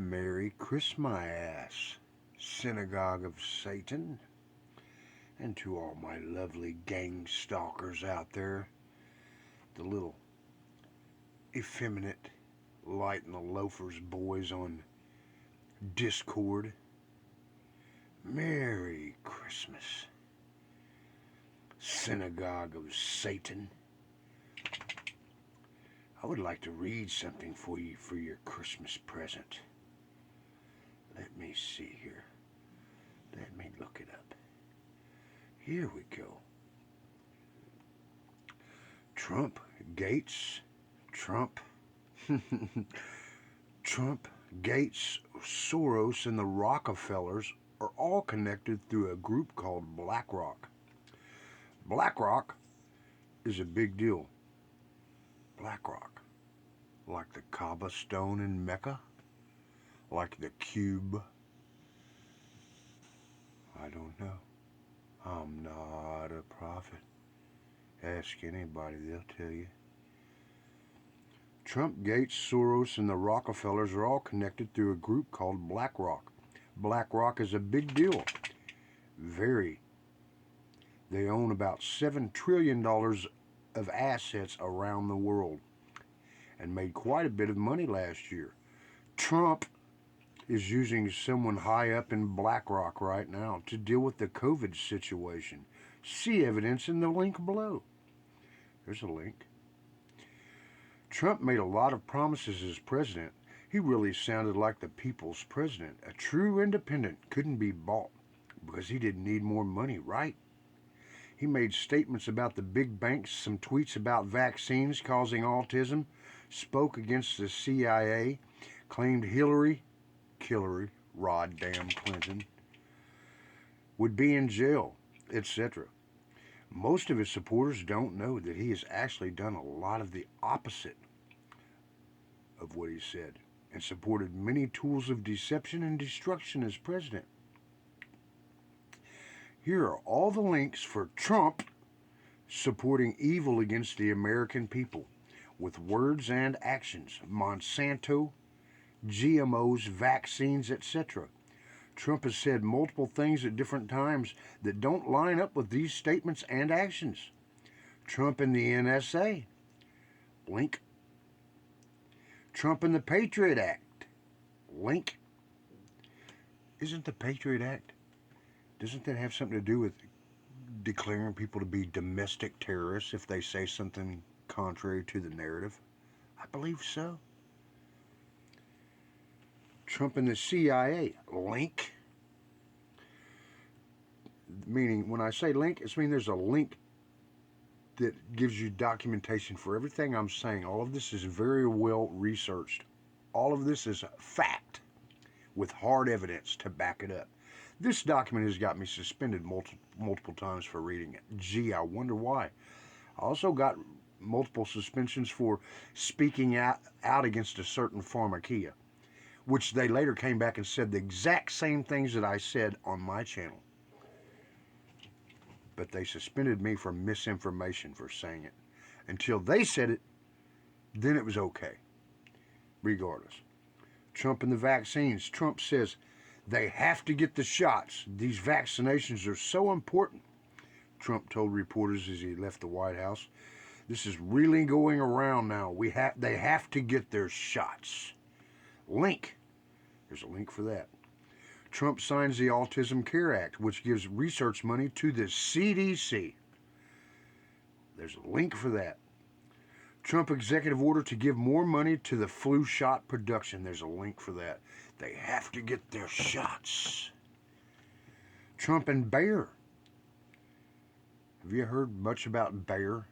Merry Christmas, Synagogue of Satan, and to all my lovely gang stalkers out there, the little effeminate light and the loafers boys on Discord. Merry Christmas, Synagogue of Satan. I would like to read something for you for your Christmas present. Let me see here. Let me look it up. Here we go. Trump, Gates, Trump, Gates, Soros, and the Rockefellers are all connected through a group called BlackRock. BlackRock is a big deal. BlackRock, like the Kaaba stone in Mecca, like the cube. I don't know. I'm not a prophet. Ask anybody, they'll tell you. Trump, Gates, Soros, and the Rockefellers are all connected through a group called BlackRock. BlackRock is a big deal. Very. They own about $7 trillion of assets around the world and made quite a bit of money last year. Trump is using someone high up in BlackRock right now to deal with the COVID situation. See evidence in the link below. There's a link. Trump made a lot of promises as president. He really sounded like the people's president. A true independent couldn't be bought because he didn't need more money, right? He made statements about the big banks, some tweets about vaccines causing autism, spoke against the CIA, claimed Hillary, Rod damn Clinton, would be in jail, etc. Most of his supporters don't know that he has actually done a lot of the opposite of what he said and supported many tools of deception and destruction as president. Here are all the links for Trump supporting evil against the American people with words and actions. Monsanto, GMOs, vaccines, etc. Trump has said multiple things at different times that don't line up with these statements and actions. Trump and the NSA. Link. Trump and the Patriot Act. Link. Isn't the Patriot Act, doesn't that have something to do with declaring people to be domestic terrorists if they say something contrary to the narrative? I believe so. Trump and the CIA. Link. Meaning, when I say link, it's mean there's a link that gives you documentation for everything I'm saying. All of this is very well researched. All of this is fact with hard evidence to back it up. This document has got me suspended multiple times for reading it. Gee, I wonder why. I also got multiple suspensions for speaking out against a certain pharmacia, which they later came back and said the exact same things that I said on my channel. But they suspended me for misinformation for saying it. Until they said it, then it was okay. Regardless. Trump and the vaccines. Trump says they have to get the shots. These vaccinations are so important. Trump told reporters as he left the White House, this is really going around now. They have to get their shots. Link. There's a link for that. Trump signs the Autism Care Act, which gives research money to the CDC. There's a link for that. Trump executive order to give more money to the flu shot production. There's a link for that. They have to get their shots. Trump and Bayer. Have you heard much about Bayer?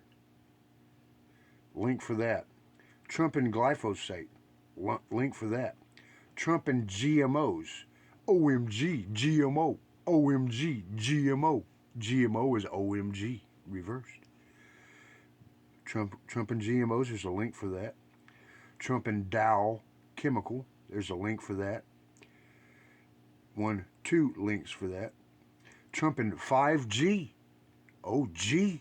Link for that. Trump and glyphosate. Link for that. Trump and GMOs. OMG, GMO. OMG, GMO. GMO is OMG reversed. Trump and GMOs, there's a link for that. Trump and Dow Chemical, there's a link for that. 2 links for that. Trump and 5G. OG.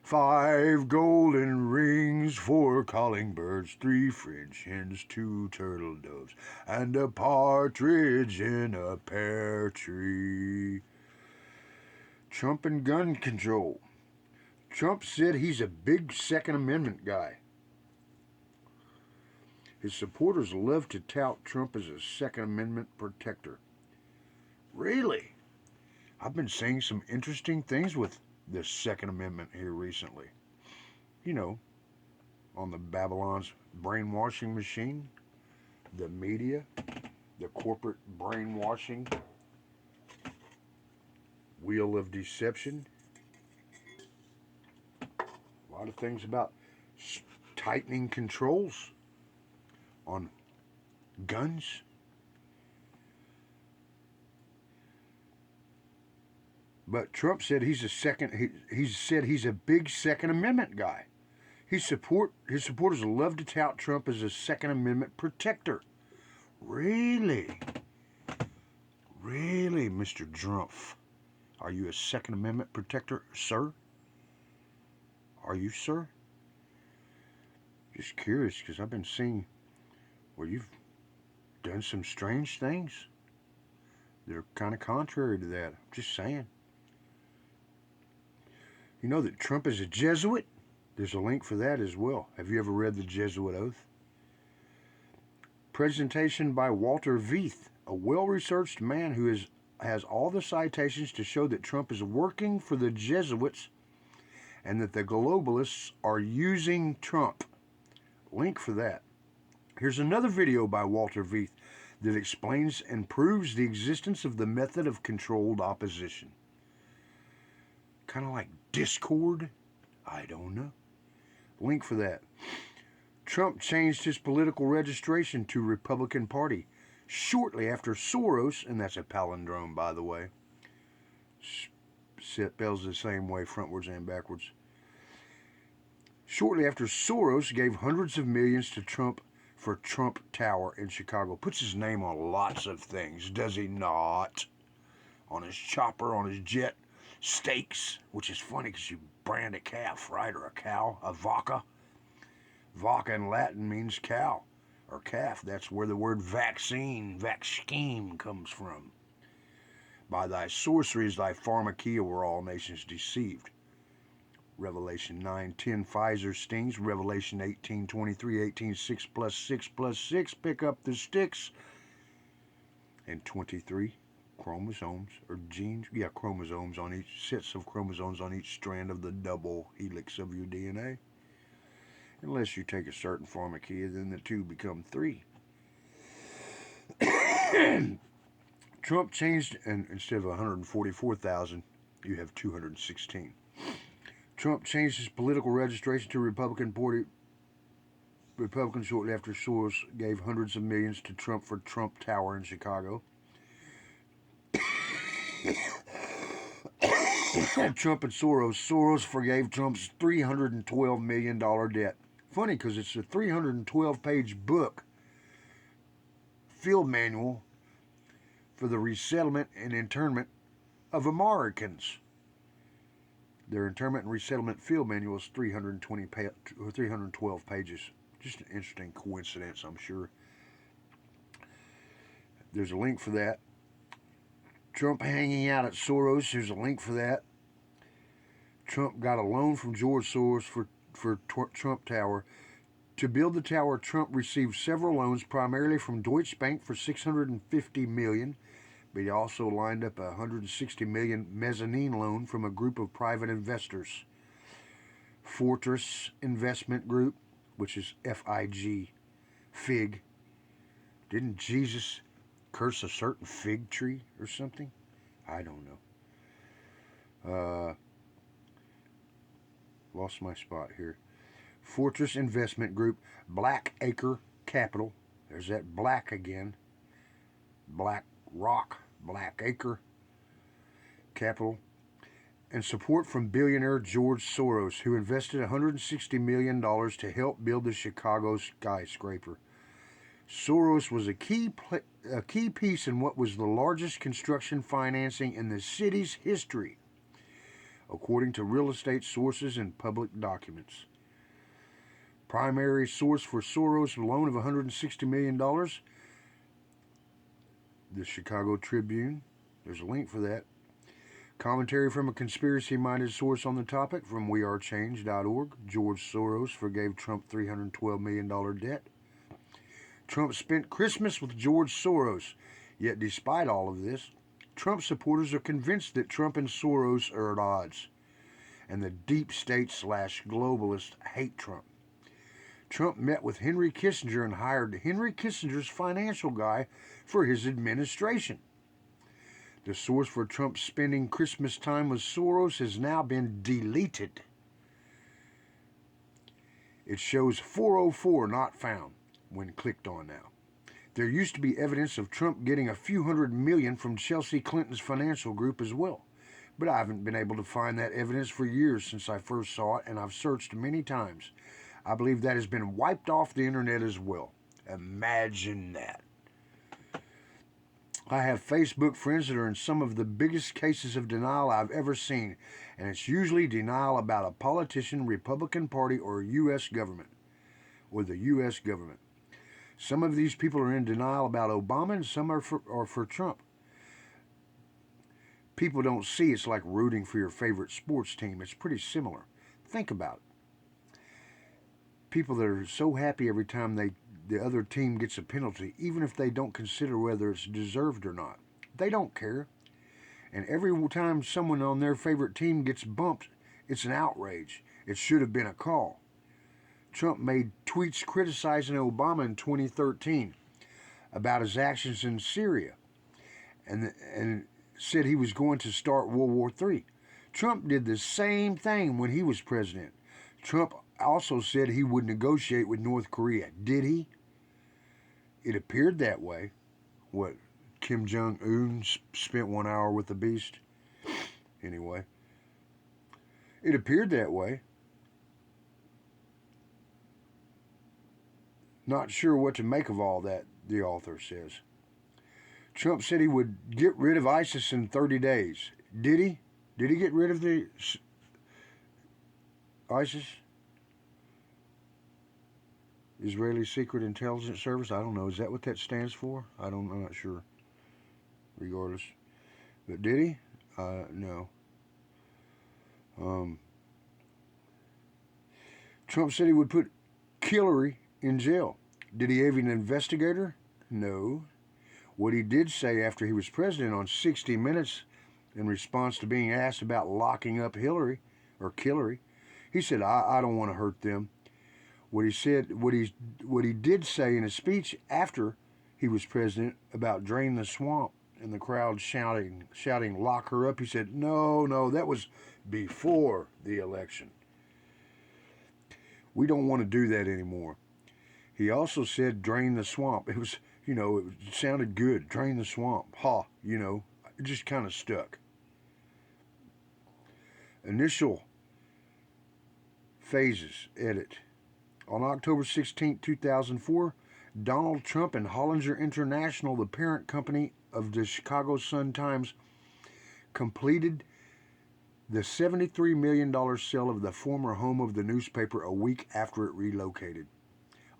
5 golden rings, 4 calling birds, 3 French hens, 2 turtle doves, and a partridge in a pear tree. Trump and gun control. Trump said he's a big Second Amendment guy. His supporters love to tout Trump as a Second Amendment protector. Really? I've been saying some interesting things with this Second Amendment here recently. You know, on the Babylon's brainwashing machine, the media, the corporate brainwashing wheel of deception. A lot of things about tightening controls on guns. But Trump said he's a big Second Amendment guy. His supporters love to tout Trump as a Second Amendment protector. Really? Really, Mr. Drumpf? Are you a Second Amendment protector, sir? Are you, sir? Just curious, because I've been seeing where you've done some strange things. They're kind of contrary to that. I'm just saying. You know that Trump is a Jesuit? There's a link for that as well. Have you ever read the Jesuit Oath? Presentation by Walter Veith, a well-researched man who has all the citations to show that Trump is working for the Jesuits and that the globalists are using Trump. Link for that. Here's another video by Walter Veith that explains and proves the existence of the method of controlled opposition. Kind of like Discord? I don't know. Link for that. Trump changed his political registration to Republican Party shortly after Soros, and that's a palindrome, by the way. Spells the same way, frontwards and backwards. Shortly after Soros gave hundreds of millions to Trump for Trump Tower in Chicago. Puts his name on lots of things, does he not? On his chopper, on his jet, steaks, which is funny because you brand a calf, right? Or a cow, a vaca. Vaca in Latin means cow or calf. That's where the word vaccine comes from. By thy sorceries, thy pharmakia were all nations deceived. Revelation 9:10, Pfizer stings. Revelation 18:23, 18:6 plus 6 plus 6, pick up the sticks. And 23, chromosomes, or genes, chromosomes on each, sets of chromosomes on each strand of the double helix of your DNA. Unless you take a certain pharmakia, then the 2 become 3. Trump changed, and instead of 144,000, you have 216. Trump changed his political registration to Republican Party. Republicans shortly after Soros gave hundreds of millions to Trump for Trump Tower in Chicago. Trump and Soros forgave Trump's $312 million debt. Funny, because it's a 312-page book, field manual for the resettlement and internment of Americans. Their internment and resettlement field manual is 312 pages. Just an interesting coincidence, I'm sure. There's a link for that. Trump hanging out at Soros. There's a link for that. Trump got a loan from George Soros for Trump Tower. To build the tower, Trump received several loans, primarily from Deutsche Bank for $650 million, but he also lined up a $160 million mezzanine loan from a group of private investors. Fortress Investment Group, which is FIG, fig. Didn't Jesus curse a certain fig tree or something? I don't know. Lost my spot here. Fortress Investment Group, Black Acre Capital. There's that black again. Black Rock, Black Acre Capital. And support from billionaire George Soros, who invested $160 million to help build the Chicago skyscraper. Soros was a key piece in what was the largest construction financing in the city's history. according to real estate sources and public documents. Primary source for Soros' loan of $160 million, the Chicago Tribune. There's a link for that. Commentary from a conspiracy-minded source on the topic from wearechange.org. George Soros forgave Trump $312 million debt. Trump spent Christmas with George Soros. Yet despite all of this, Trump supporters are convinced that Trump and Soros are at odds, and the deep state / globalists hate Trump. Trump met with Henry Kissinger and hired Henry Kissinger's financial guy for his administration. The source for Trump spending Christmas time with Soros has now been deleted. It shows 404 not found when clicked on now. There used to be evidence of Trump getting a few $100 million from Chelsea Clinton's financial group as well. But I haven't been able to find that evidence for years since I first saw it, and I've searched many times. I believe that has been wiped off the internet as well. Imagine that. I have Facebook friends that are in some of the biggest cases of denial I've ever seen, and it's usually denial about a politician, Republican Party, or U.S. government, or the U.S. government. Some of these people are in denial about Obama, and some are for Trump. People don't see it's like rooting for your favorite sports team. It's pretty similar. Think about it. People that are so happy every time the other team gets a penalty, even if they don't consider whether it's deserved or not. They don't care. And every time someone on their favorite team gets bumped, it's an outrage. It should have been a call. Trump made tweets criticizing Obama in 2013 about his actions in Syria and said he was going to start World War III. Trump did the same thing when he was president. Trump also said he would negotiate with North Korea. Did he? It appeared that way. What, Kim Jong-un spent 1 hour with the beast? Anyway, it appeared that way. Not sure what to make of all that, the author says. Trump said he would get rid of ISIS in 30 days. Did he? Did he get rid of the ISIS? Israeli Secret Intelligence Service? I don't know. Is that what that stands for? I'm not sure. Regardless. But did he? No. Trump said he would put Hillary in jail. Did he even investigate her? No. What he did say after he was president on 60 Minutes in response to being asked about locking up Hillary, he said, I don't want to hurt them. What he did say in a speech after he was president about drain the swamp and the crowd shouting, lock her up, he said, no, that was before the election. We don't want to do that anymore. He also said drain the swamp. It was, it sounded good. Drain the swamp. It just kind of stuck. Initial phases, edit. On October 16, 2004, Donald Trump and Hollinger International, the parent company of the Chicago Sun-Times, completed the $73 million sale of the former home of the newspaper a week after it relocated.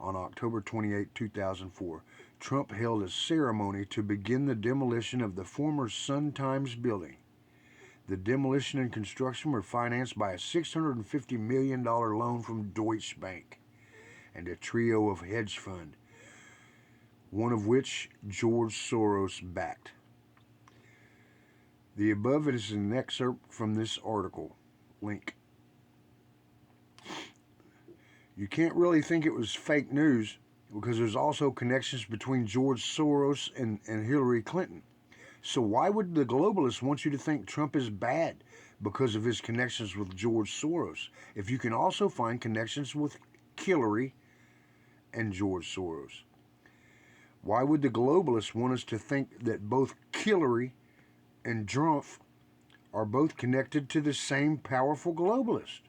On October 28, 2004, Trump held a ceremony to begin the demolition of the former Sun-Times building. The demolition and construction were financed by a $650 million loan from Deutsche Bank and a trio of hedge funds, one of which George Soros backed. The above is an excerpt from this article. Link. You can't really think it was fake news because there's also connections between George Soros and Hillary Clinton. So why would the globalists want you to think Trump is bad because of his connections with George Soros, if you can also find connections with Hillary and George Soros? Why would the globalists want us to think that both Hillary and Trump are both connected to the same powerful globalist?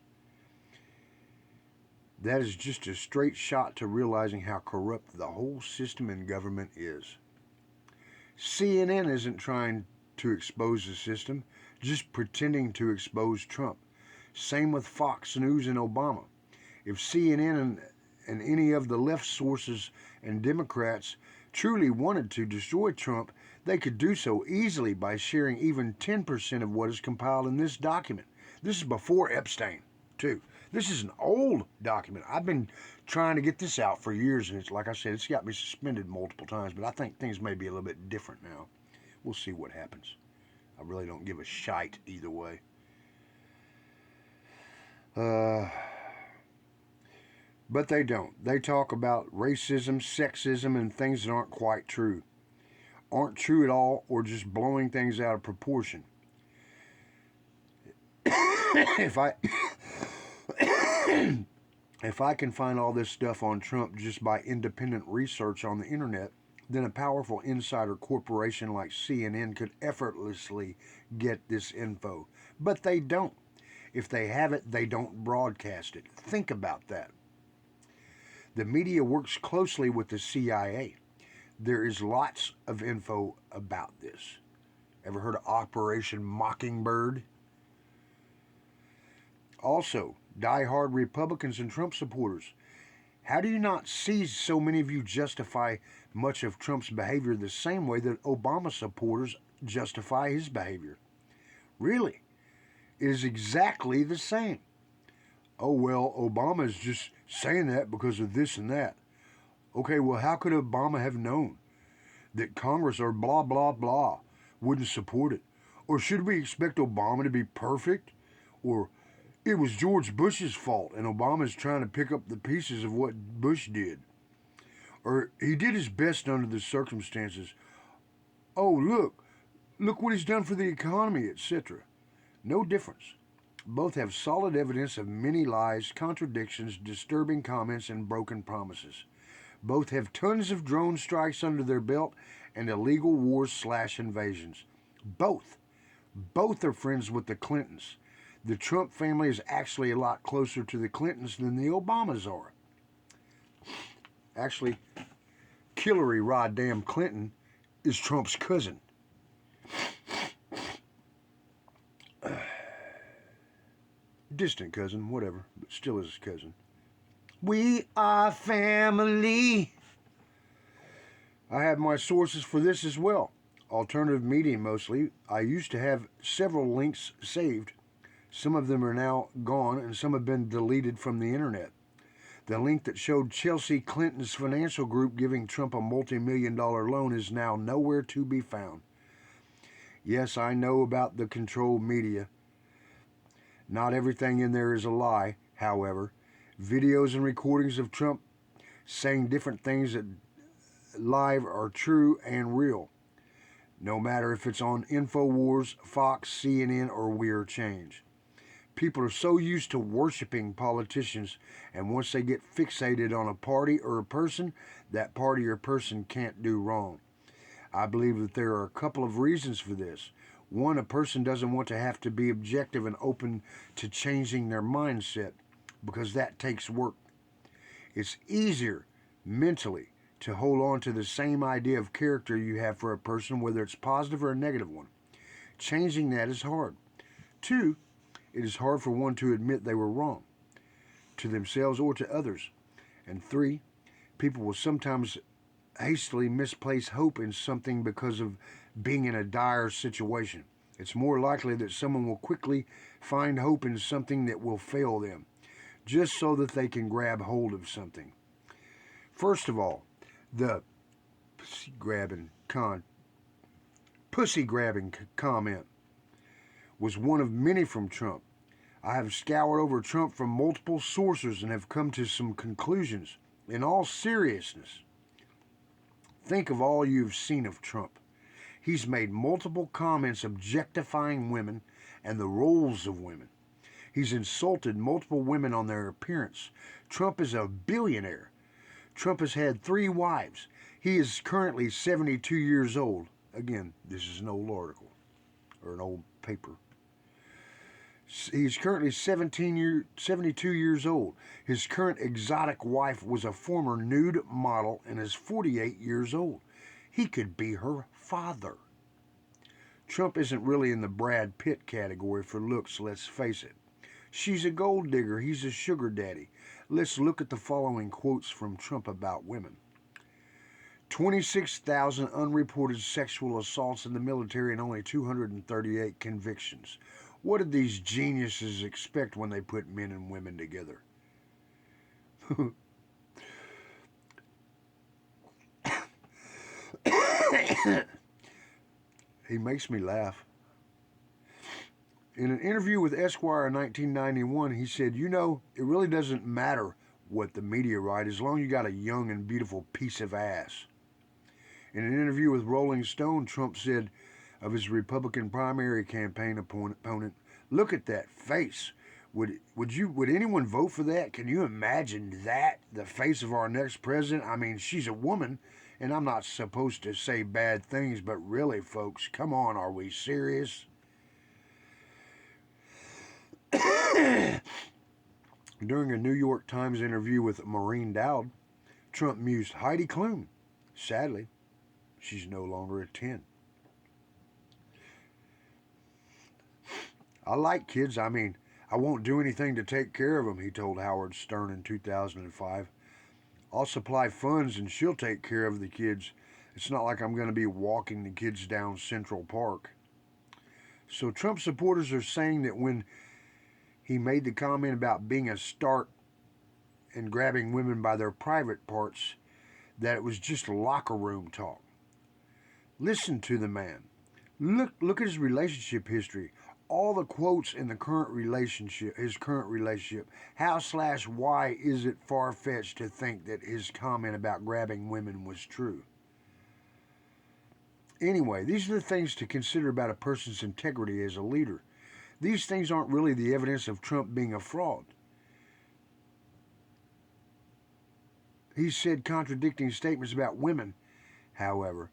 That is just a straight shot to realizing how corrupt the whole system and government is. CNN isn't trying to expose the system. just pretending to expose Trump. Same with Fox News and Obama. If CNN and any of the left sources and Democrats truly wanted to destroy Trump, they could do so easily by sharing even 10% of what is compiled in this document. This is before Epstein, too. This is an old document. I've been trying to get this out for years, and it's like I said, it's got me suspended multiple times, but I think things may be a little bit different now. We'll see what happens. I really don't give a shite either way. But they don't. They talk about racism, sexism, and things that aren't quite true. Aren't true at all, or just blowing things out of proportion. If I can find all this stuff on Trump just by independent research on the internet, then a powerful insider corporation like CNN could effortlessly get this info. But they don't. If they have it, they don't broadcast it. Think about that. The media works closely with the CIA. There is lots of info about this. Ever heard of Operation Mockingbird? Also, die-hard Republicans and Trump supporters. How do you not see so many of you justify much of Trump's behavior the same way that Obama supporters justify his behavior? Really? It is exactly the same. Oh, well, Obama is just saying that because of this and that. Okay, well, how could Obama have known that Congress or blah, blah, blah wouldn't support it? Or should we expect Obama to be perfect? Or it was George Bush's fault and Obama's trying to pick up the pieces of what Bush did? Or he did his best under the circumstances. Oh, look what he's done for the economy, etc. No difference. Both have solid evidence of many lies, contradictions, disturbing comments, and broken promises. Both have tons of drone strikes under their belt and illegal wars/invasions. Both are friends with the Clintons. The Trump family is actually a lot closer to the Clintons than the Obamas are. Actually, Hillary Roddam Clinton is Trump's cousin. Distant cousin, whatever, but still is his cousin. We are family. I have my sources for this as well. Alternative media mostly. I used to have several links saved. Some of them are now gone and some have been deleted from the internet. The link that showed Chelsea Clinton's financial group giving Trump a multi-million-dollar loan is now nowhere to be found. Yes, I know about the controlled media. Not everything in there is a lie, however. Videos and recordings of Trump saying different things that live are true and real. No matter if it's on InfoWars, Fox, CNN, or We Are Change. People are so used to worshiping politicians, and once they get fixated on a party or a person, that party or person can't do wrong. I believe that there are a couple of reasons for this. One, a person doesn't want to have to be objective and open to changing their mindset, because that takes work. It's easier mentally to hold on to the same idea of character you have for a person, whether it's positive or a negative one. Changing that is hard. Two, it is hard for one to admit they were wrong, to themselves or to others. And three, people will sometimes hastily misplace hope in something because of being in a dire situation. It's more likely that someone will quickly find hope in something that will fail them, just so that they can grab hold of something. First of all, the pussy grabbing comment was one of many from Trump. I have scoured over Trump from multiple sources and have come to some conclusions. In all seriousness, think of all you've seen of Trump. He's made multiple comments objectifying women and the roles of women. He's insulted multiple women on their appearance. Trump is a billionaire. Trump has had 3 wives. He is currently 72 years old. Again, this is an old article or an old paper. He's currently 72 years old. His current exotic wife was a former nude model and is 48 years old. He could be her father. Trump isn't really in the Brad Pitt category for looks, let's face it. She's a gold digger, he's a sugar daddy. Let's look at the following quotes from Trump about women. 26,000 unreported sexual assaults in the military and only 238 convictions. What did these geniuses expect when they put men and women together? He makes me laugh. In an interview with Esquire in 1991, he said, "You know, it really doesn't matter what the media write as long as you got a young and beautiful piece of ass." In an interview with Rolling Stone, Trump said of his Republican primary campaign opponent, "Look at that face. Would anyone vote for that? Can you imagine that? The face of our next president? I mean, she's a woman, and I'm not supposed to say bad things, but really, folks, come on, are we serious?" During a New York Times interview with Maureen Dowd, Trump mused, "Heidi Klum. Sadly, she's no longer a 10. I like kids. I mean, I won't do anything to take care of them," he told Howard Stern in 2005. "I'll supply funds and she'll take care of the kids. It's not like I'm going to be walking the kids down Central Park." So Trump supporters are saying that when he made the comment about being a start and grabbing women by their private parts, that it was just locker room talk. Listen to the man. Look at his relationship history. All the quotes in the current relationship, his current relationship. How/why is it far-fetched to think that his comment about grabbing women was true? Anyway, these are the things to consider about a person's integrity as a leader. These things aren't really the evidence of Trump being a fraud. He said contradicting statements about women, however.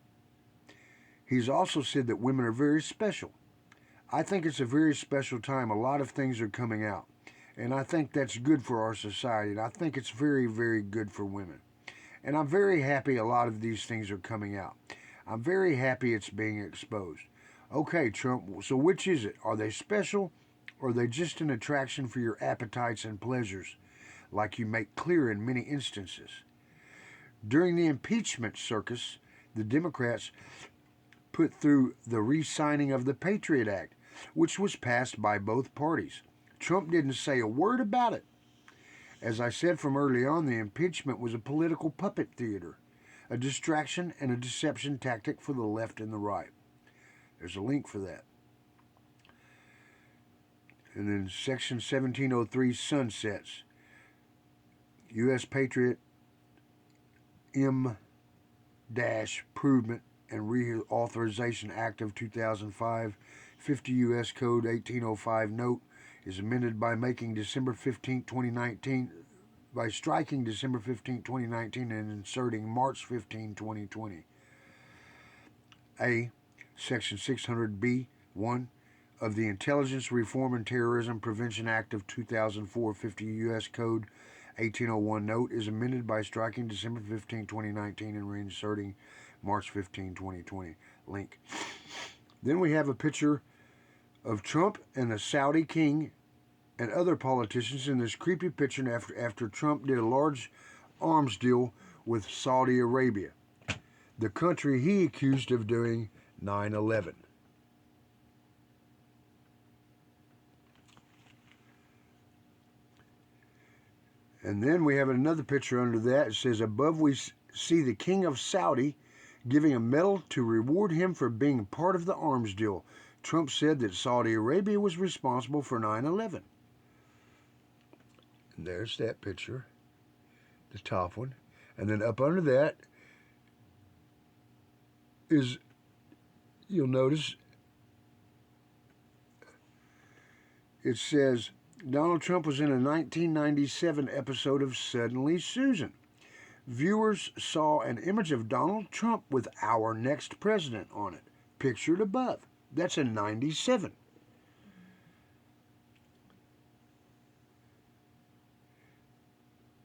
He's also said that women are very special. I think it's a very special time. A lot of things are coming out. And I think that's good for our society. And I think it's very, very good for women. And I'm very happy a lot of these things are coming out. I'm very happy it's being exposed. Okay, Trump, so which is it? Are they special, or are they just an attraction for your appetites and pleasures, like you make clear in many instances? During the impeachment circus, the Democrats put through the re-signing of the Patriot Act, which was passed by both parties. Trump didn't say a word about it. As I said from early on, the impeachment was a political puppet theater, a distraction and a deception tactic for the left and the right. There's a link for that. And then Section 1703 sunsets. U.S. Patriot M-Improvement and Reauthorization Act of 2005, 50 U.S. Code 1805 note is amended by making December 15, 2019, by striking December 15, 2019 and inserting March 15, 2020. A. Section 600B1 of the Intelligence Reform and Terrorism Prevention Act of 2004, 50 U.S. Code 1801 note is amended by striking December 15, 2019 and reinserting March 15, 2020. Link. Then we have a picture of Trump and the Saudi king and other politicians in this creepy picture after Trump did a large arms deal with Saudi Arabia, the country he accused of doing 9/11. And then we have another picture under that. It says, above we see the king of Saudi giving a medal to reward him for being part of the arms deal. Trump said that Saudi Arabia was responsible for 9/11. And there's that picture, the top one. And then up under that is, you'll notice, it says, Donald Trump was in a 1997 episode of Suddenly Susan. Viewers saw an image of Donald Trump with "Our Next President" on it, pictured above. That's in 97.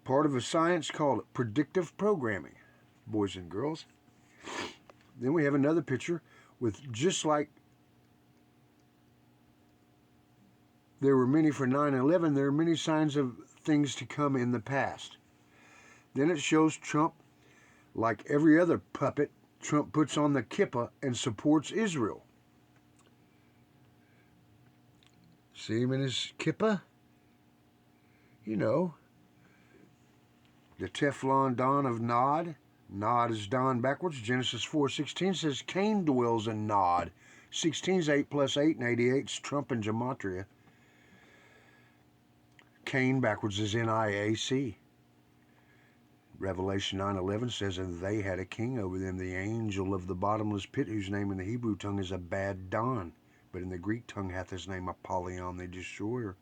Part of a science called predictive programming, boys and girls. Then we have another picture with just like there were many for 9/11, there are many signs of things to come in the past. Then it shows Trump, like every other puppet, Trump puts on the kippah and supports Israel. See him in his kippah? You know, the Teflon Don of Nod. Nod is Don backwards. Genesis 4:16 says Cain dwells in Nod. 16 is 8 plus 8, and 88 is Trump and Gematria. Cain backwards is N-I-A-C. Revelation 9:11 says, and they had a king over them, the angel of the bottomless pit, whose name in the Hebrew tongue is Abaddon, but in the Greek tongue hath his name Apollyon, the destroyer.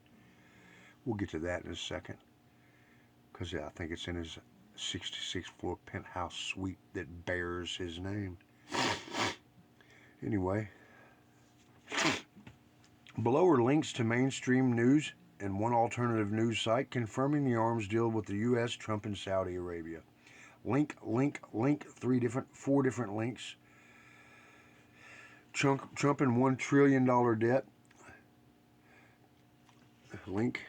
We'll get to that in a second, because I think it's in his 66th floor penthouse suite that bears his name. Anyway, below are links to mainstream news and one alternative news site confirming the arms deal with the U.S., Trump, and Saudi Arabia. Link, 4 different links. Trump in $1 trillion debt. Link.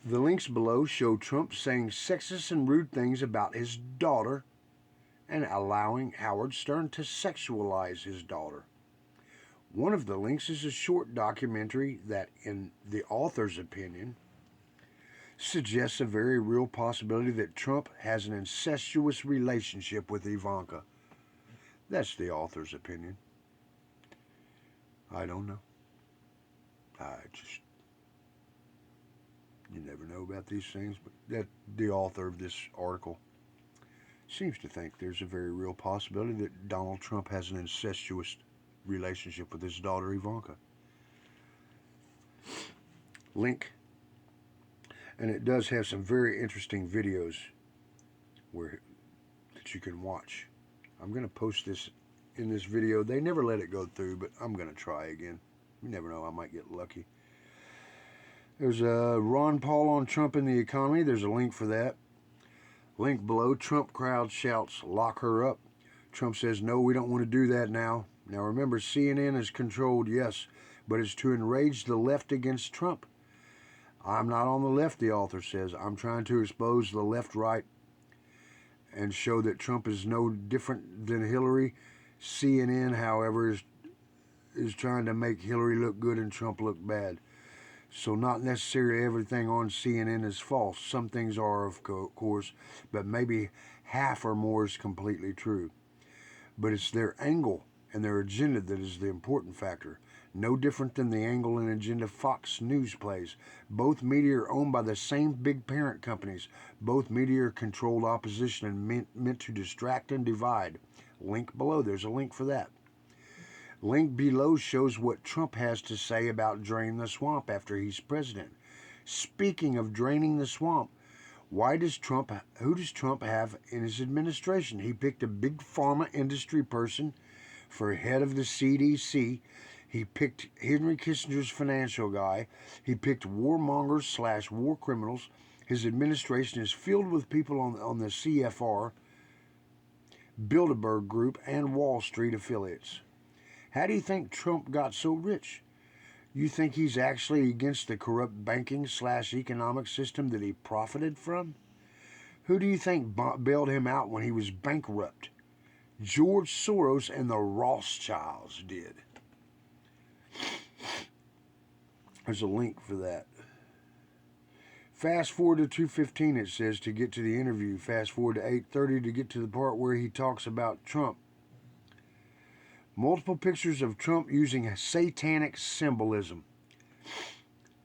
The links below show Trump saying sexist and rude things about his daughter and allowing Howard Stern to sexualize his daughter. One of the links is a short documentary that, in the author's opinion, suggests a very real possibility that Trump has an incestuous relationship with Ivanka. That's the author's opinion. I don't know. You never know about these things, but that the author of this article seems to think there's a very real possibility that Donald Trump has an incestuous relationship with his daughter Ivanka. Link. And it does have some very interesting videos that you can watch. I'm going to post this in this video. They never let it go through, but I'm going to try again. You never know, I might get lucky. There's a Ron Paul on Trump and the economy. There's a link for that. Link below, Trump crowd shouts, lock her up. Trump says, no, we don't want to do that now. Now remember, CNN is controlled, yes, but it's to enrage the left against Trump. I'm not on the left, the author says. I'm trying to expose the left-right and show that Trump is no different than Hillary. CNN, however, is trying to make Hillary look good and Trump look bad. So not necessarily everything on CNN is false. Some things are, of course, but maybe half or more is completely true. But it's their angle and their agenda that is the important factor. No different than the angle and agenda Fox News plays. Both media are owned by the same big parent companies. Both media are controlled opposition and meant to distract and divide. Link below, there's a link for that. Link below shows what Trump has to say about draining the swamp after he's president. Speaking of draining the swamp, who does Trump have in his administration? He picked a big pharma industry person for head of the CDC. He picked Henry Kissinger's financial guy. He picked warmongers / war criminals. His administration is filled with people on the CFR, Bilderberg Group, and Wall Street affiliates. How do you think Trump got so rich? You think he's actually against the corrupt banking / economic system that he profited from? Who do you think bailed him out when he was bankrupt? George Soros and the Rothschilds did. There's a link for that. Fast forward to 2:15, it says, to get to the interview. Fast forward to 8:30 to get to the part where he talks about Trump. Multiple pictures of Trump using satanic symbolism.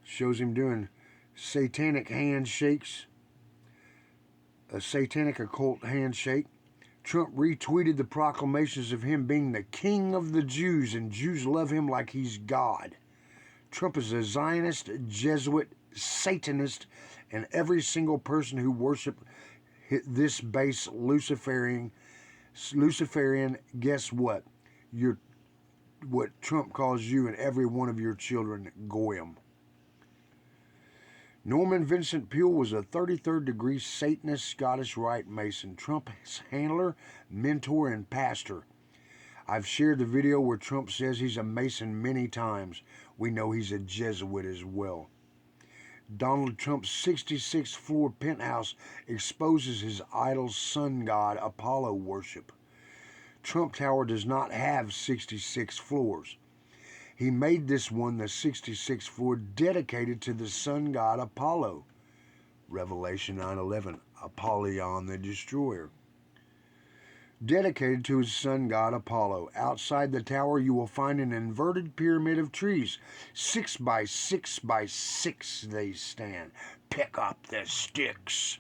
Shows him doing satanic handshakes, a satanic occult handshake. Trump retweeted the proclamations of him being the king of the Jews, and Jews love him like he's God. Trump is a Zionist, Jesuit, Satanist, and every single person who worshiped this base Luciferian, guess what? What Trump calls you and every one of your children goyim. Norman Vincent Peale was a 33rd degree Satanist Scottish Rite Mason, Trump's handler, mentor, and pastor. I've shared the video where Trump says he's a Mason many times. We know he's a Jesuit as well. Donald Trump's 66th floor penthouse exposes his idol sun god Apollo worship. Trump Tower does not have 66 floors. He made this one, the 66th floor, dedicated to the sun god Apollo. Revelation 9:11, Apollyon the Destroyer. Dedicated to his sun god Apollo. Outside the tower you will find an inverted pyramid of trees. 6 by 6 by 6 they stand. Pick up the sticks.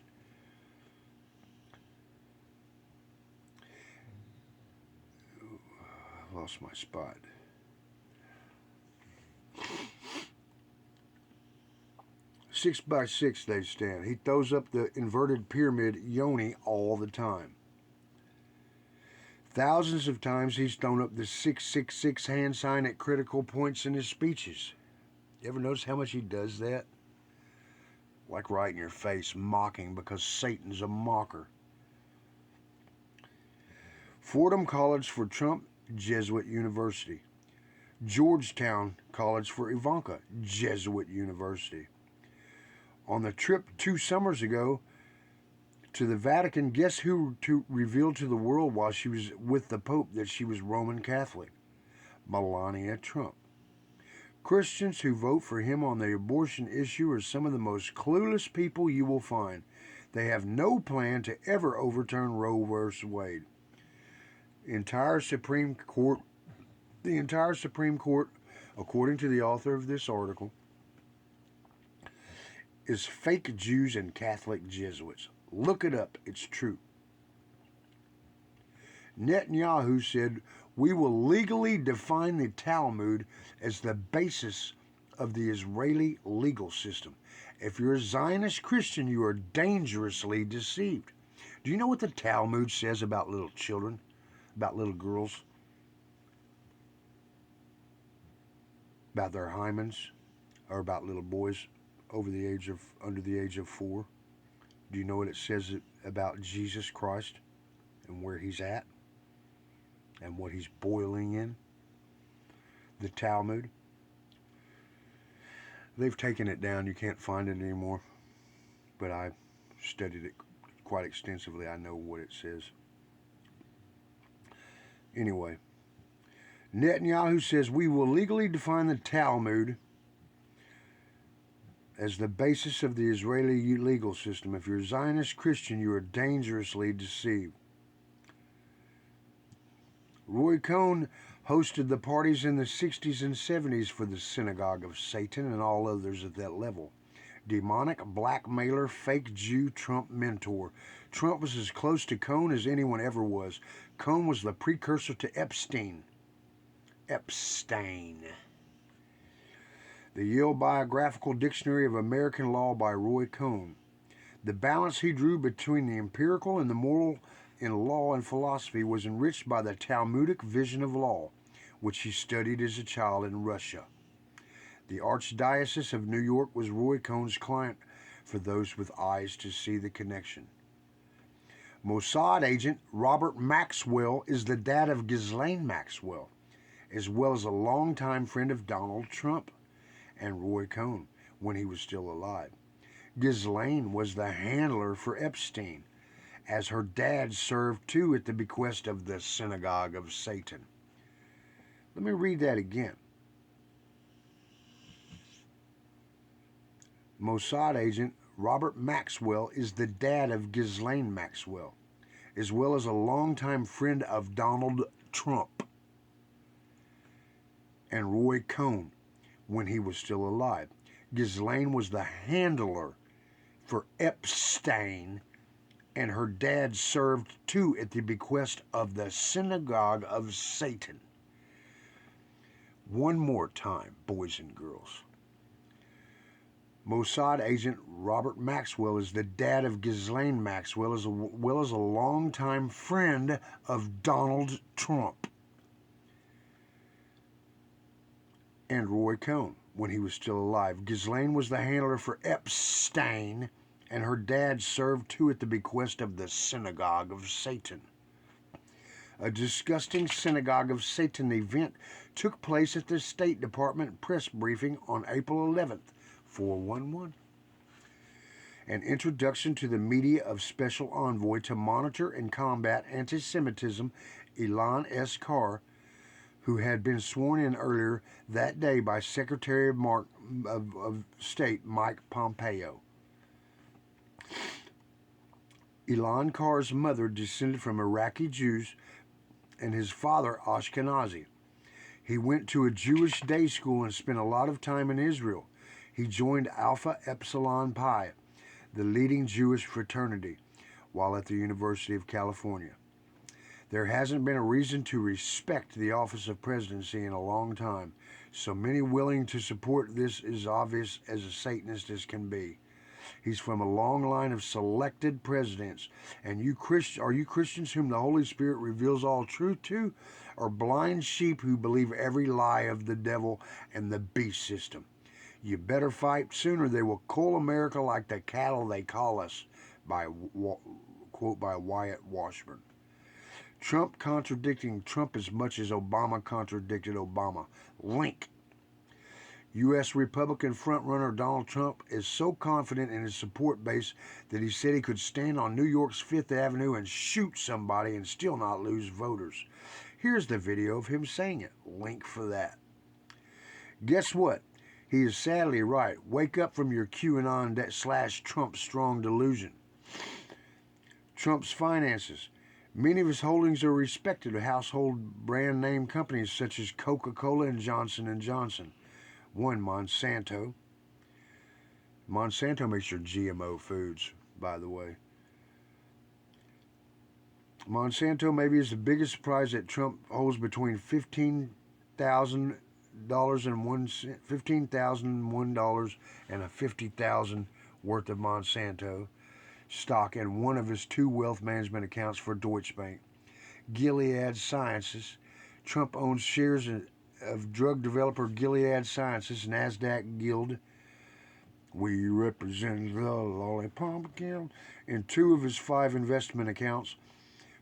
I lost my spot. Six by 6 they stand. He throws up the inverted pyramid yoni all the time. Thousands of times he's thrown up the 666 hand sign at critical points in his speeches. You ever notice how much he does that? Like right in your face, mocking, because Satan's a mocker. Fordham College for Trump, Jesuit University. Georgetown College for Ivanka, Jesuit University. On the trip 2 summers ago to the Vatican, guess who revealed to the world while she was with the Pope that she was Roman Catholic? Melania Trump. Christians who vote for him on the abortion issue are some of the most clueless people you will find. They have no plan to ever overturn Roe v. Wade. The entire Supreme Court, according to the author of this article, is fake Jews and Catholic Jesuits. Look it up, it's true. Netanyahu said, "We will legally define the Talmud as the basis of the Israeli legal system. If you're a Zionist Christian, you are dangerously deceived." Do you know what the Talmud says about little children, about little girls, about their hymens, or about little boys under the age of 4? Do you know what it says about Jesus Christ and where he's at and what he's boiling in? The Talmud. They've taken it down. You can't find it anymore. But I studied it quite extensively. I know what it says. Anyway, Netanyahu says, "We will legally define the Talmud as the basis of the Israeli legal system. If you're a Zionist Christian, you are dangerously deceived." Roy Cohn hosted the parties in the 60s and 70s for the Synagogue of Satan and all others at that level. Demonic blackmailer, fake Jew, Trump mentor. Trump was as close to Cohn as anyone ever was. Cohn was the precursor to Epstein. The Yale Biographical Dictionary of American Law by Roy Cohn. The balance he drew between the empirical and the moral in law and philosophy was enriched by the Talmudic vision of law, which he studied as a child in Russia. The Archdiocese of New York was Roy Cohn's client, for those with eyes to see the connection. Mossad agent Robert Maxwell is the dad of Ghislaine Maxwell, as well as a longtime friend of Donald Trump and Roy Cohn when he was still alive. Ghislaine was the handler for Epstein, as her dad served too at the bequest of the Synagogue of Satan. Let me read that again. Mossad agent Robert Maxwell is the dad of Ghislaine Maxwell, as well as a longtime friend of Donald Trump and Roy Cohn when he was still alive. Ghislaine was the handler for Epstein, and her dad served too at the bequest of the Synagogue of Satan. One more time, boys and girls. Mossad agent Robert Maxwell is the dad of Ghislaine Maxwell, as well as a longtime friend of Donald Trump and Roy Cohn when he was still alive. Ghislaine was the handler for Epstein, and her dad served too at the bequest of the Synagogue of Satan. A disgusting synagogue of Satan event took place at the State Department press briefing on April 11th, 411. An introduction to the media of Special Envoy to Monitor and Combat Anti-Semitism, Ilan S. Carr, who had been sworn in earlier that day by Secretary of State Mike Pompeo. Ilan Carr's mother descended from Iraqi Jews and his father Ashkenazi. He went to a Jewish day school and spent a lot of time in Israel. He joined Alpha Epsilon Pi, the leading Jewish fraternity, while at the University of California. There hasn't been a reason to respect the office of presidency in a long time, so many willing to support this is obvious as a Satanist as can be. He's from a long line of selected presidents, and are you Christians whom the Holy Spirit reveals all truth to, or blind sheep who believe every lie of the devil and the beast system? You better fight sooner. They will cull America like the cattle they call us, quote by Wyatt Washburn. Trump contradicting Trump as much as Obama contradicted Obama. Link. U.S. Republican frontrunner Donald Trump is so confident in his support base that he said he could stand on New York's Fifth Avenue and shoot somebody and still not lose voters. Here's the video of him saying it. Link for that. Guess what? He is sadly right. Wake up from your QAnon / Trump strong delusion. Trump's finances. Many of his holdings are respected household brand name companies such as Coca-Cola and Johnson & Johnson. One, Monsanto. Monsanto makes your GMO foods, by the way. Monsanto maybe is the biggest surprise that Trump holds between $15,001 and a $50,000 worth of Monsanto stock in one of his two wealth management accounts for Deutsche Bank. Gilead Sciences. Trump owns shares of drug developer Gilead Sciences, NASDAQ Guild. We represent the Lollipop Guild. In two of his 5 investment accounts,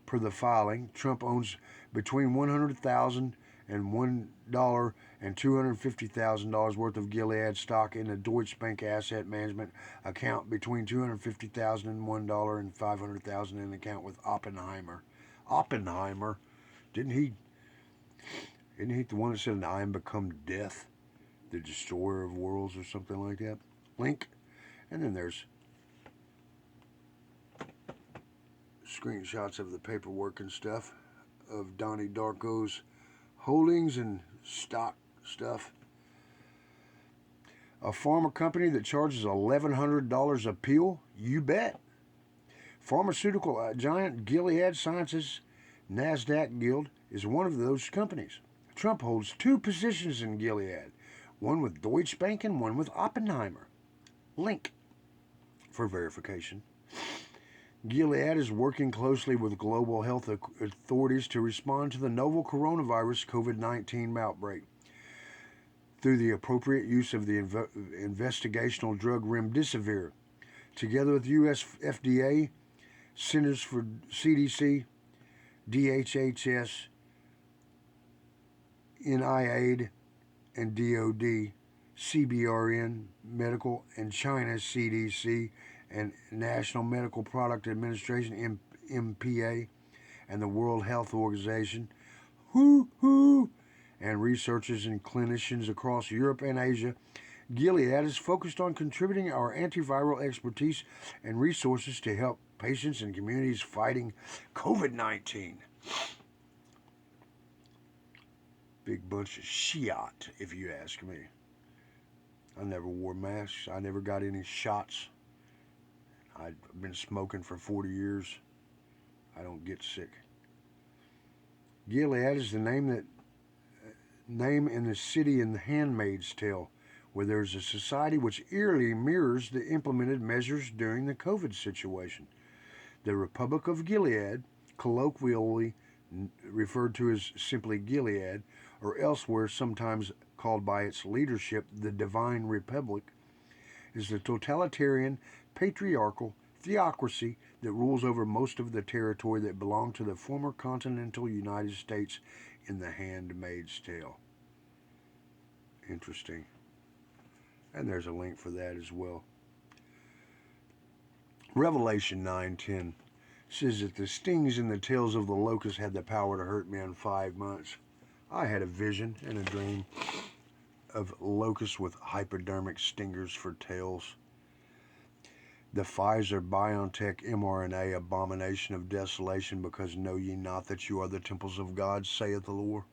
per the filing, Trump owns between $100,000 and $1 and $250,000 worth of Gilead stock in the Deutsche Bank asset management account, between $250,000 and $1 and $500,000 in the account with Oppenheimer. Oppenheimer, isn't he the one that said, "I am become death, the destroyer of worlds," or something like that? Link. And then there's screenshots of the paperwork and stuff of Donnie Darko's holdings and stock stuff. A pharma company that charges $1,100 a pill? You bet. Pharmaceutical giant Gilead Sciences, NASDAQ Guild, is one of those companies. Trump holds 2 positions in Gilead, one with Deutsche Bank and one with Oppenheimer. Link for verification. Gilead is working closely with global health authorities to respond to the novel coronavirus COVID-19 outbreak through the appropriate use of the investigational drug remdesivir, together with U.S. FDA, Centers for CDC, DHHS, NIAID, and DOD, CBRN Medical, and China CDC, and National Medical Product Administration, MPA, and the World Health Organization, and researchers and clinicians across Europe and Asia. Gilead is focused on contributing our antiviral expertise and resources to help patients and communities fighting COVID-19. Big bunch of shit, if you ask me. I never wore masks. I never got any shots. I've been smoking for 40 years. I don't get sick. Gilead is the name in the city in The Handmaid's Tale, where there's a society which eerily mirrors the implemented measures during the COVID situation. The Republic of Gilead, colloquially referred to as simply Gilead, or elsewhere sometimes called by its leadership the Divine Republic, is the totalitarian, patriarchal, theocracy that rules over most of the territory that belonged to the former continental United States in The Handmaid's Tale. Interesting. And there's a link for that as well. Revelation 9:10 says that the stings and the tails of the locust had the power to hurt men 5 months. I had a vision and a dream of locusts with hypodermic stingers for tails. The Pfizer-BioNTech mRNA abomination of desolation, because know ye not that you are the temples of God, saith the Lord,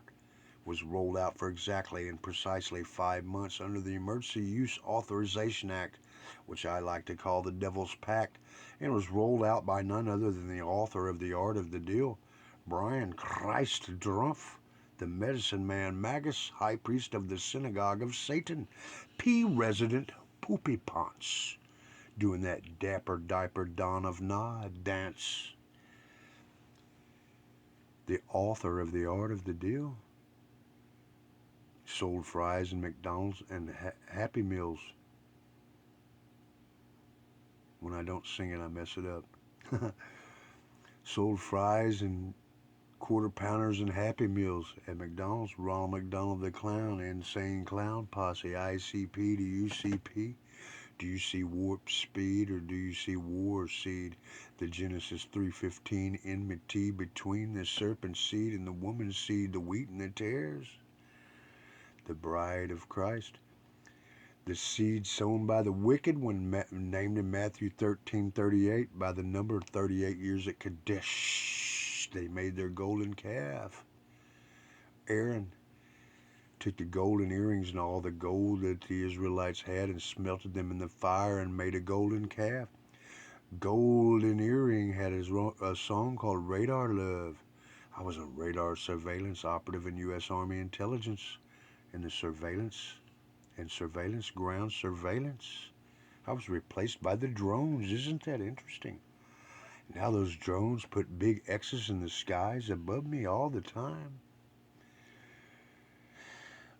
was rolled out for exactly and precisely 5 months under the Emergency Use Authorization Act, which I like to call the Devil's Pact, and was rolled out by none other than the author of The Art of the Deal, Brian Christ Drumpf, the medicine man Magus, high priest of the synagogue of Satan, P-resident Poopy Ponce, doing that dapper diaper Dawn of Nod dance. The author of The Art of the Deal sold fries and McDonald's and Happy Meals. When I don't sing it, I mess it up. Sold fries and quarter pounders and Happy Meals at McDonald's. Ronald McDonald the Clown, Insane Clown Posse, ICP to UCP. Do you see warp speed or do you see war seed? The Genesis 3:15 enmity between the serpent seed and the woman's seed, the wheat and the tares. The bride of Christ. The seed sown by the wicked, when named in Matthew 13:38, by the number of 38 years at Kadesh, they made their golden calf. Aaron took the golden earrings and all the gold that the Israelites had and smelted them in the fire and made a golden calf. Golden Earring had a song called Radar Love. I was a radar surveillance operative in U.S. Army intelligence in the surveillance ground surveillance. I was replaced by the drones. Isn't that interesting? Now those drones put big X's in the skies above me all the time.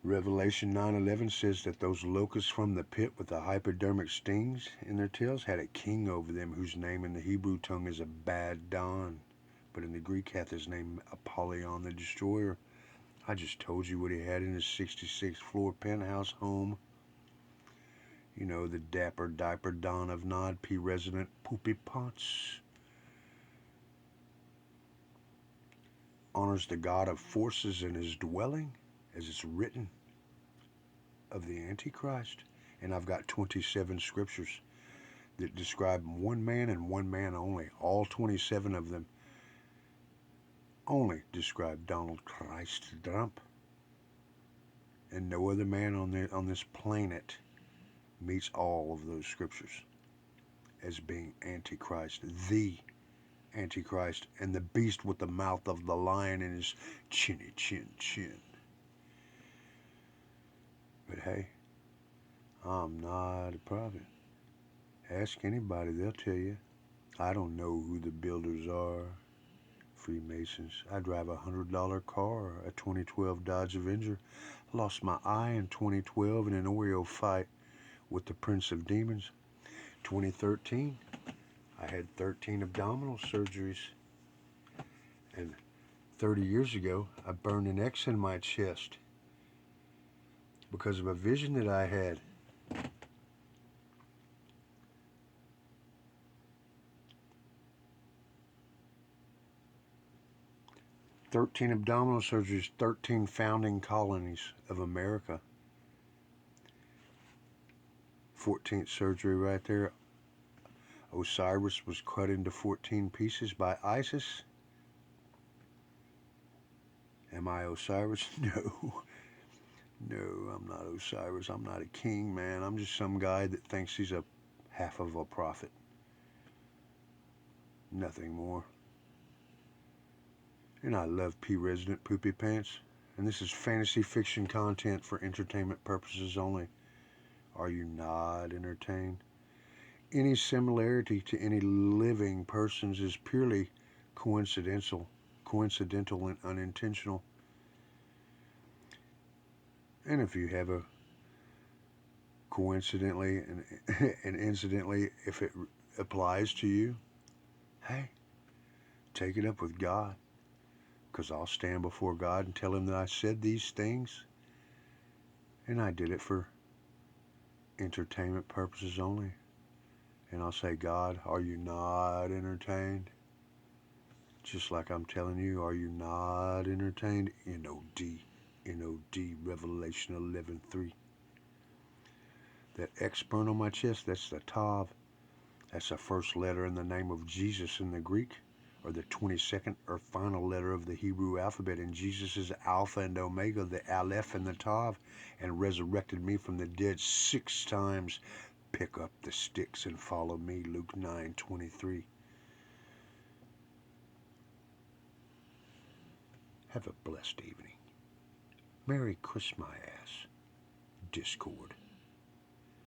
Revelation 9:11 says that those locusts from the pit with the hypodermic stings in their tails had a king over them, whose name in the Hebrew tongue is Abaddon, but in the Greek hath his name Apollyon the Destroyer. I just told you what he had in his 66th floor penthouse home. You know, the dapper diaper Don of Nod, P-resident Poopy Ponce. Honors the God of forces in his dwelling, as it's written of the Antichrist. And I've got 27 scriptures that describe one man and one man only. All 27 of them only describe Donald Christ Trump. And no other man on this planet meets all of those scriptures as being Antichrist, the Antichrist, and the beast with the mouth of the lion in his chinny chin chin. But hey, I'm not a prophet. Ask anybody, they'll tell you. I don't know who the builders are. Freemasons. I drive a $100 car, a 2012 Dodge Avenger. Lost my eye in 2012 in an Oreo fight with the Prince of Demons. 2013, I had 13 abdominal surgeries. And 30 years ago, I burned an X in my chest because of a vision that I had. "13 abdominal surgeries, 13 founding colonies of America." 14th surgery right there. Osiris was cut into 14 pieces by ISIS. Am I Osiris? No. No, I'm not Osiris. I'm not a king, man. I'm just some guy that thinks he's a half of a prophet. Nothing more. And I love P-resident Poopy Pants. And this is fantasy fiction content for entertainment purposes only. Are you not entertained? Any similarity to any living persons is purely coincidental and unintentional. And if you have a coincidentally and incidentally, if it applies to you, hey, take it up with God. Because I'll stand before God and tell him that I said these things and I did it for entertainment purposes only. And I'll say, God, are you not entertained? Just like I'm telling you, are you not entertained? N-O-D, N-O-D, Revelation 11:3. That X burn on my chest, that's the Tav. That's the first letter in the name of Jesus in the Greek, or the 22nd or final letter of the Hebrew alphabet. And Jesus is Alpha and Omega, the Aleph and the Tav, and resurrected me from the dead 6 times. Pick up the sticks and follow me, Luke 9:23. Have a blessed evening. Merry Christmas, Discord.